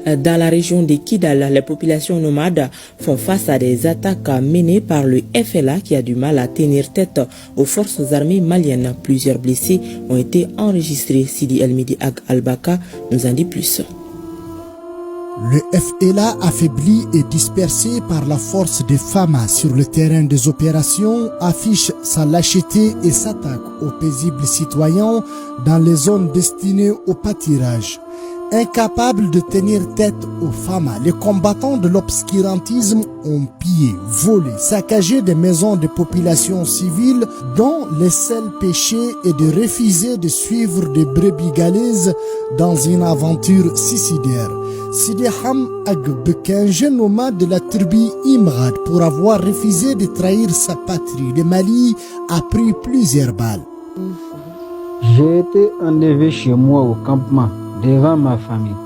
Dans la région de Kidal, les populations nomades font face à des attaques menées par le FLA qui a du mal à tenir tête aux forces armées maliennes. Plusieurs blessés ont été enregistrés. Sidi El-Midi Ag Al-Baka nous en dit plus. Le FLA, affaibli et dispersé par la force des FAMA sur le terrain des opérations, affiche sa lâcheté et s'attaque aux paisibles citoyens dans les zones destinées au pâturage. Incapables de tenir tête aux FAMA, les combattants de l'obscurantisme ont pillé, volé, saccagé des maisons de populations civiles dont le seul péché est de refuser de suivre des brebis galaises dans une aventure suicidaire. Sidi Ham Agbek, un jeune nomade de la tribu Imrad, pour avoir refusé de trahir sa patrie, le Mali, a pris plusieurs balles. J'ai été enlevé chez moi au campement, devant ma famille.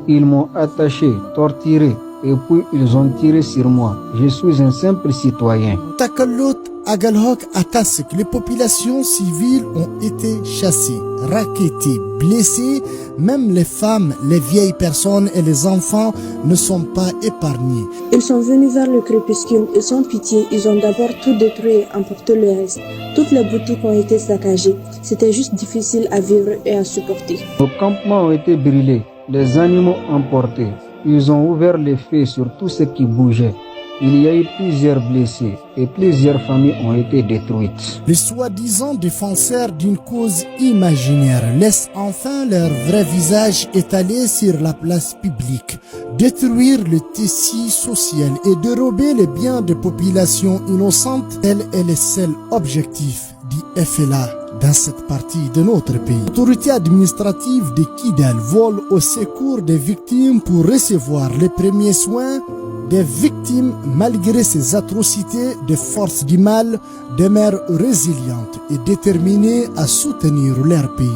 Ils m'ont attaché, torturé, et puis ils ont tiré sur moi. Je suis un simple citoyen. Takalot Agalhok atteste que les populations civiles ont été chassées, racketées, blessées. Même les femmes, les vieilles personnes et les enfants ne sont pas épargnés. Ils sont venus vers le crépuscule et sans pitié, ils ont d'abord tout détruit et emporté le reste. Toutes les boutiques ont été saccagées. C'était juste difficile à vivre et à supporter. Nos campements ont été brûlés, les animaux emportés. Ils ont ouvert les feux sur tout ce qui bougeait. Il y a eu plusieurs blessés et plusieurs familles ont été détruites. Les soi-disant défenseurs d'une cause imaginaire laissent enfin leur vrai visage étalé sur la place publique. Détruire le tissu social et dérober les biens des populations innocentes, tel est le seul objectif du FLA dans cette partie de notre pays. L'autorité administrative de Kidal vole au secours des victimes pour recevoir les premiers soins des victimes. Malgré ces atrocités, des forces du mal demeurent résilientes et déterminées à soutenir leur pays,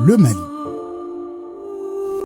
le Mali.